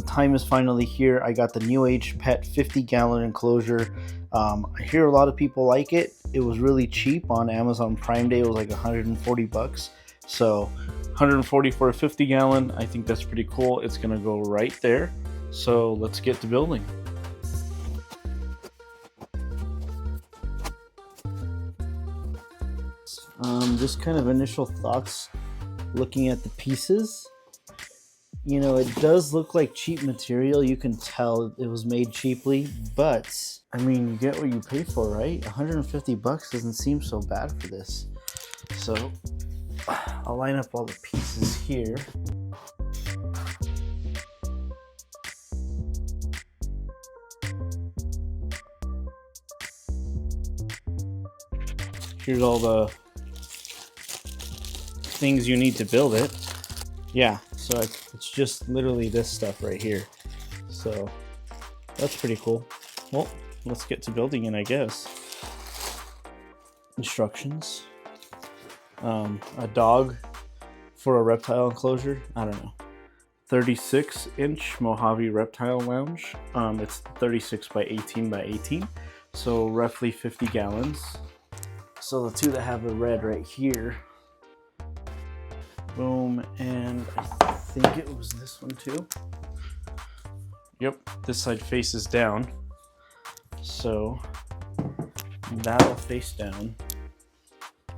time is finally here. I got the NewAge Pet 50-gallon enclosure. I hear a lot of people like it. It was really cheap on Amazon Prime Day. It was like 140 bucks. So 140 for a 50-gallon. I think that's pretty cool. It's gonna go right there. So let's get to building. Just kind of initial thoughts looking at the pieces. You know, it does look like cheap material. You can tell it was made cheaply, but I mean, you get what you pay for, right? 150 bucks doesn't seem so bad for this. So I'll line up all the pieces here. Here's all the things you need to build it. Yeah, so it's just literally this stuff right here. So that's pretty cool. Well, let's get to building it, I guess. Instructions. A dog for a reptile enclosure. I don't know. 36-inch Mojave Reptile Lounge. It's 36 by 18 by 18. So roughly 50 gallons. So the two that have the red right here. Boom, and I think it was this one too. Yep, this side faces down. So that'll face down.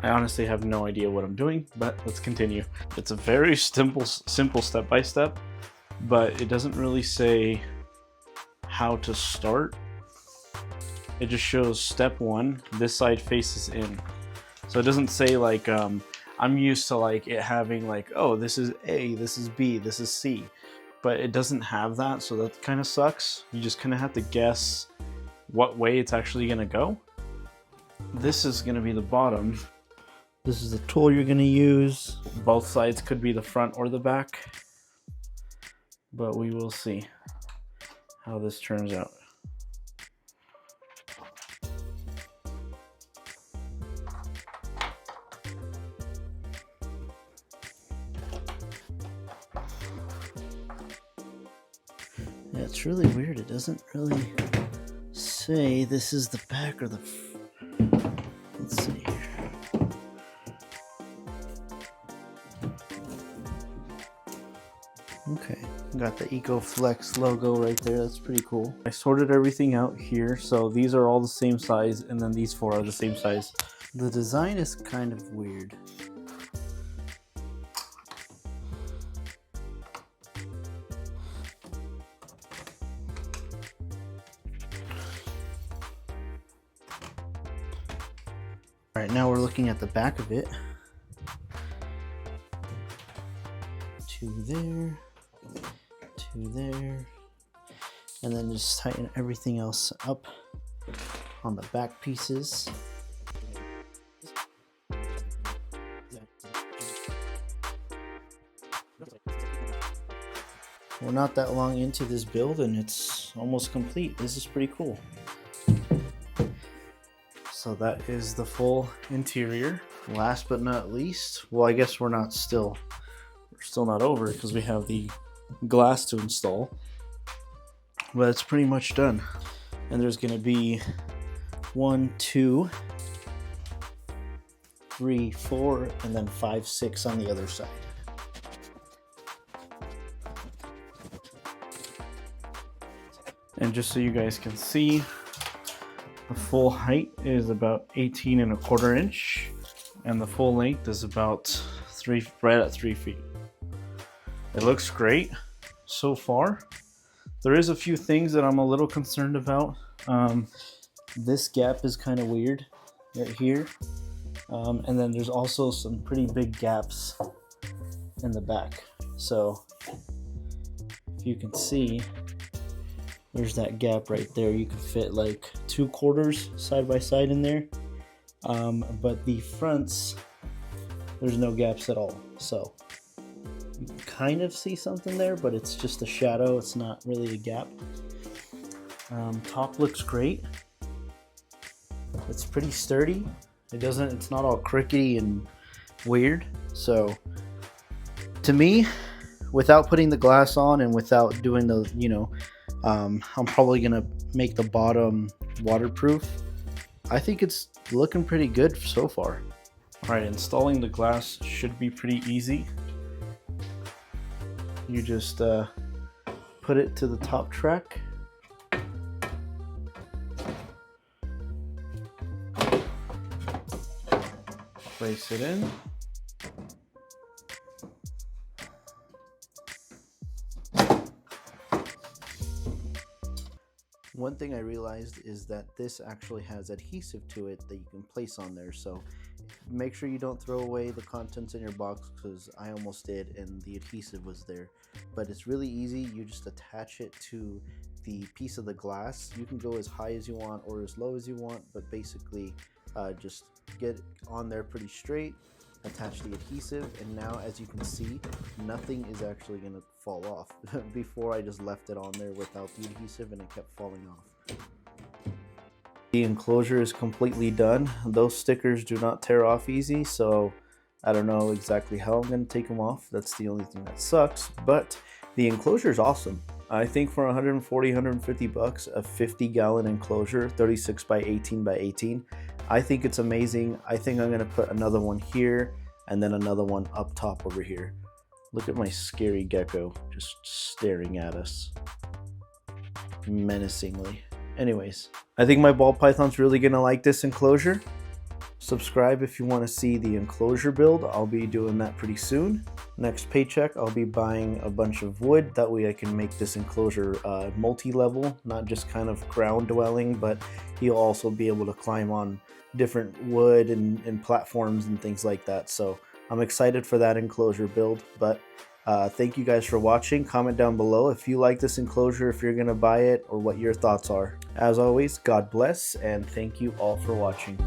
I honestly have no idea what I'm doing, but let's continue. It's a very simple step-by-step, but it doesn't really say how to start. It just shows step 1, this side faces in. So it doesn't say like, I'm used to like it having like, oh, this is A, this is B, this is C, but it doesn't have that, so that kind of sucks. You just kind of have to guess what way it's actually gonna go. This is gonna be the bottom. This is the tool you're gonna use. Both sides could be the front or the back, but we will see how this turns out. Yeah, it's really weird. It doesn't really say this is the back or the... Let's see here. Okay, got the EcoFlex logo right there. That's pretty cool. I sorted everything out here. So these are all the same size, and then these 4 are the same size. The design is kind of weird. All right, now we're looking at the back of it. 2 there, 2 there, and then just tighten everything else up on the back pieces. We're not that long into this build and it's almost complete. This is pretty cool. So that is the full interior. Last but not least, well, I guess we're still not over because we have the glass to install, but it's pretty much done. And there's gonna be 1, 2, 3, 4, and then 5, 6 on the other side. And just so you guys can see, the full height is about 18.25 inches, and the full length is about right at 3 feet. It looks great so far. There is a few things that I'm a little concerned about. This gap is kind of weird right here, and then there's also some pretty big gaps in the back. So if you can see, there's that gap right there. You can fit like 2 quarters side by side in there, but the fronts, there's no gaps at all. So you can kind of see something there, but it's just a shadow. It's not really a gap. Top looks great. It's pretty sturdy. It's not all crickety and weird. So to me, without putting the glass on and without doing the, you know, I'm probably gonna make the bottom waterproof. I think it's looking pretty good so far. All right, installing the glass should be pretty easy. You just put it to the top track. Place it in. One thing I realized is that this actually has adhesive to it that you can place on there, so make sure you don't throw away the contents in your box, because I almost did and the adhesive was there. But it's really easy. You just attach it to the piece of the glass. You can go as high as you want or as low as you want, but basically just get it on there pretty straight, attach the adhesive, and now as you can see, nothing is actually going to fall off. Before I just left it on there without the adhesive and it kept falling off. The enclosure is completely done. Those stickers do not tear off easy, so I don't know exactly how I'm going to take them off. That's the only thing that sucks, but the enclosure is awesome. I think for 140, 150 bucks, a 50-gallon enclosure, 36 by 18 by 18, I think it's amazing. I think I'm going to put another one here and then another one up top over here. Look at my scary gecko just staring at us menacingly. Anyways, I think my ball python's really going to like this enclosure. Subscribe if you want to see the enclosure build. I'll be doing that pretty soon. Next paycheck, I'll be buying a bunch of wood. That way I can make this enclosure multi-level, not just kind of ground dwelling, but he'll also be able to climb on different wood and platforms and things like that. So I'm excited for that enclosure build. But thank you guys for watching. Comment down below if you like this enclosure, if you're gonna buy it, or what your thoughts are. As always, God bless, and thank you all for watching.